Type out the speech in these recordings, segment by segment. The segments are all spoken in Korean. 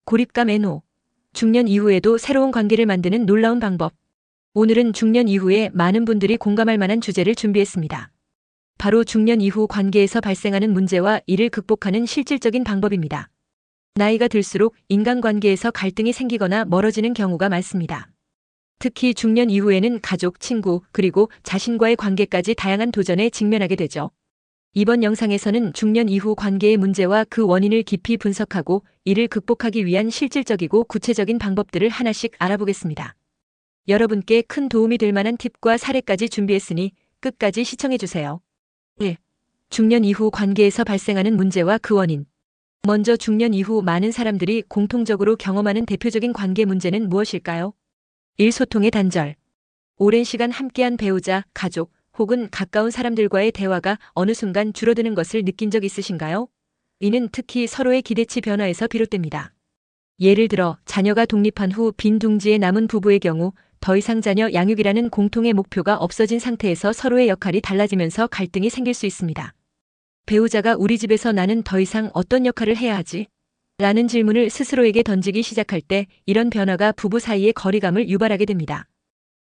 고립감 NO. 중년 이후에도 새로운 관계를 만드는 놀라운 방법. 오늘은 중년 이후에 많은 분들이 공감할 만한 주제를 준비했습니다. 바로 중년 이후 관계에서 발생하는 문제와 이를 극복하는 실질적인 방법입니다. 나이가 들수록 인간관계에서 갈등이 생기거나 멀어지는 경우가 많습니다. 특히 중년 이후에는 가족, 친구, 그리고 자신과의 관계까지 다양한 도전에 직면하게 되죠. 이번 영상에서는 중년 이후 관계의 문제와 그 원인을 깊이 분석하고 이를 극복하기 위한 실질적이고 구체적인 방법들을 하나씩 알아보겠습니다. 여러분께 큰 도움이 될 만한 팁과 사례까지 준비했으니 끝까지 시청해주세요. 1. 중년 이후 관계에서 발생하는 문제와 그 원인. 먼저 중년 이후 많은 사람들이 공통적으로 경험하는 대표적인 관계 문제는 무엇일까요? 1. 소통의 단절. 오랜 시간 함께한 배우자, 가족, 혹은 가까운 사람들과의 대화가 어느 순간 줄어드는 것을 느낀 적 있으신가요? 이는 특히 서로의 기대치 변화에서 비롯됩니다. 예를 들어 자녀가 독립한 후 빈 둥지에 남은 부부의 경우 더 이상 자녀 양육이라는 공통의 목표가 없어진 상태에서 서로의 역할이 달라지면서 갈등이 생길 수 있습니다. 배우자가 우리 집에서 나는 더 이상 어떤 역할을 해야 하지? 라는 질문을 스스로에게 던지기 시작할 때 이런 변화가 부부 사이의 거리감을 유발하게 됩니다.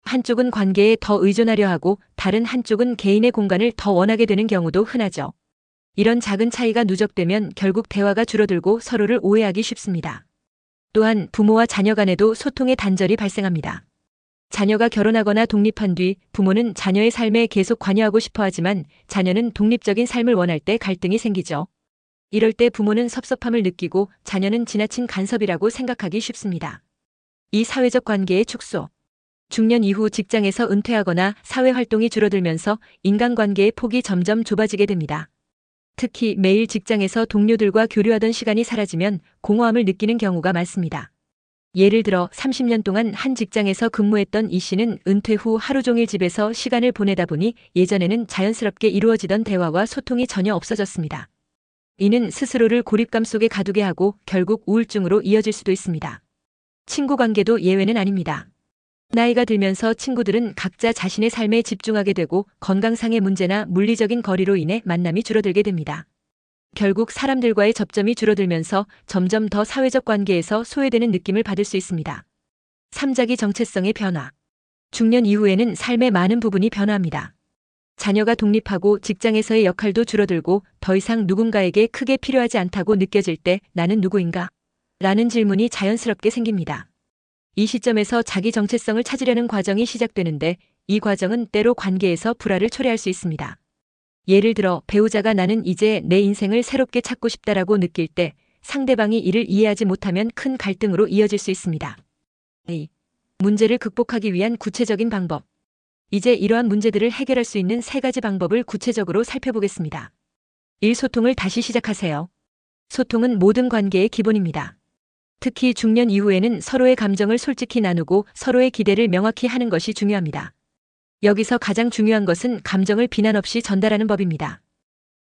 한쪽은 관계에 더 의존하려 하고 다른 한쪽은 개인의 공간을 더 원하게 되는 경우도 흔하죠. 이런 작은 차이가 누적되면 결국 대화가 줄어들고 서로를 오해하기 쉽습니다. 또한 부모와 자녀 간에도 소통의 단절이 발생합니다. 자녀가 결혼하거나 독립한 뒤 부모는 자녀의 삶에 계속 관여하고 싶어 하지만 자녀는 독립적인 삶을 원할 때 갈등이 생기죠. 이럴 때 부모는 섭섭함을 느끼고 자녀는 지나친 간섭이라고 생각하기 쉽습니다. 이 사회적 관계의 축소. 중년 이후 직장에서 은퇴하거나 사회활동이 줄어들면서 인간관계의 폭이 점점 좁아지게 됩니다. 특히 매일 직장에서 동료들과 교류하던 시간이 사라지면 공허함을 느끼는 경우가 많습니다. 예를 들어 30년 동안 한 직장에서 근무했던 이 씨는 은퇴 후 하루 종일 집에서 시간을 보내다 보니 예전에는 자연스럽게 이루어지던 대화와 소통이 전혀 없어졌습니다. 이는 스스로를 고립감 속에 가두게 하고 결국 우울증으로 이어질 수도 있습니다. 친구 관계도 예외는 아닙니다. 나이가 들면서 친구들은 각자 자신의 삶에 집중하게 되고 건강상의 문제나 물리적인 거리로 인해 만남이 줄어들게 됩니다. 결국 사람들과의 접점이 줄어들면서 점점 더 사회적 관계에서 소외되는 느낌을 받을 수 있습니다. 3자기 정체성의 변화. 중년 이후에는 삶의 많은 부분이 변화합니다. 자녀가 독립하고 직장에서의 역할도 줄어들고 더 이상 누군가에게 크게 필요하지 않다고 느껴질 때 나는 누구인가? 라는 질문이 자연스럽게 생깁니다. 이 시점에서 자기 정체성을 찾으려는 과정이 시작되는데 이 과정은 때로 관계에서 불화를 초래할 수 있습니다. 예를 들어 배우자가 나는 이제 내 인생을 새롭게 찾고 싶다라고 느낄 때 상대방이 이를 이해하지 못하면 큰 갈등으로 이어질 수 있습니다. 2. 문제를 극복하기 위한 구체적인 방법. 이제 이러한 문제들을 해결할 수 있는 3가지 방법을 구체적으로 살펴보겠습니다. 1. 소통을 다시 시작하세요. 소통은 모든 관계의 기본입니다. 특히 중년 이후에는 서로의 감정을 솔직히 나누고 서로의 기대를 명확히 하는 것이 중요합니다. 여기서 가장 중요한 것은 감정을 비난 없이 전달하는 법입니다.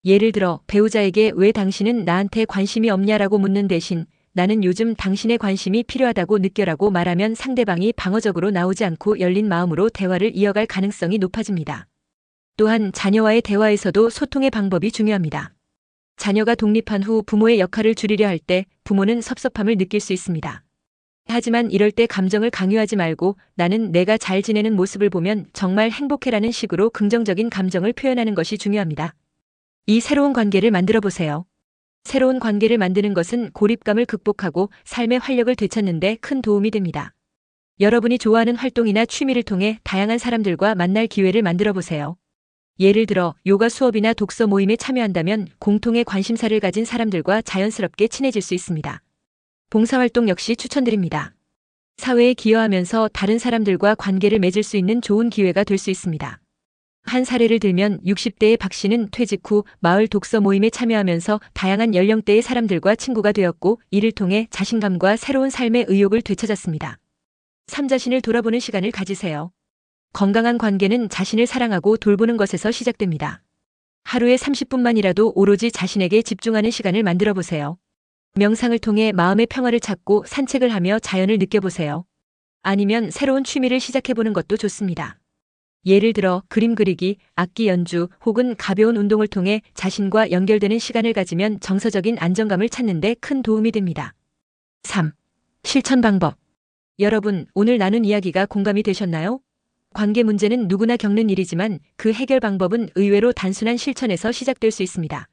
예를 들어 배우자에게 왜 당신은 나한테 관심이 없냐라고 묻는 대신 나는 요즘 당신의 관심이 필요하다고 느껴라고 말하면 상대방이 방어적으로 나오지 않고 열린 마음으로 대화를 이어갈 가능성이 높아집니다. 또한 자녀와의 대화에서도 소통의 방법이 중요합니다. 자녀가 독립한 후 부모의 역할을 줄이려 할 때 부모는 섭섭함을 느낄 수 있습니다. 하지만 이럴 때 감정을 강요하지 말고 나는 내가 잘 지내는 모습을 보면 정말 행복해라는 식으로 긍정적인 감정을 표현하는 것이 중요합니다. 이 새로운 관계를 만들어 보세요. 새로운 관계를 만드는 것은 고립감을 극복하고 삶의 활력을 되찾는 데 큰 도움이 됩니다. 여러분이 좋아하는 활동이나 취미를 통해 다양한 사람들과 만날 기회를 만들어 보세요. 예를 들어 요가 수업이나 독서 모임에 참여한다면 공통의 관심사를 가진 사람들과 자연스럽게 친해질 수 있습니다. 봉사활동 역시 추천드립니다. 사회에 기여하면서 다른 사람들과 관계를 맺을 수 있는 좋은 기회가 될 수 있습니다. 한 사례를 들면 60대의 박 씨는 퇴직 후 마을 독서 모임에 참여하면서 다양한 연령대의 사람들과 친구가 되었고 이를 통해 자신감과 새로운 삶의 의욕을 되찾았습니다. 3. 자신을 돌아보는 시간을 가지세요. 건강한 관계는 자신을 사랑하고 돌보는 것에서 시작됩니다. 하루에 30분만이라도 오로지 자신에게 집중하는 시간을 만들어 보세요. 명상을 통해 마음의 평화를 찾고 산책을 하며 자연을 느껴보세요. 아니면 새로운 취미를 시작해보는 것도 좋습니다. 예를 들어 그림 그리기, 악기 연주 혹은 가벼운 운동을 통해 자신과 연결되는 시간을 가지면 정서적인 안정감을 찾는 데 큰 도움이 됩니다. 3. 실천 방법. 여러분, 오늘 나눈 이야기가 공감이 되셨나요? 관계 문제는 누구나 겪는 일이지만 그 해결 방법은 의외로 단순한 실천에서 시작될 수 있습니다.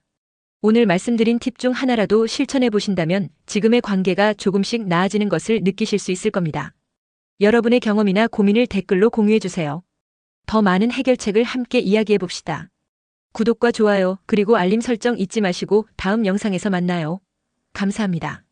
오늘 말씀드린 팁 중 하나라도 실천해 보신다면 지금의 관계가 조금씩 나아지는 것을 느끼실 수 있을 겁니다. 여러분의 경험이나 고민을 댓글로 공유해 주세요. 더 많은 해결책을 함께 이야기해 봅시다. 구독과 좋아요, 그리고 알림 설정 잊지 마시고 다음 영상에서 만나요. 감사합니다.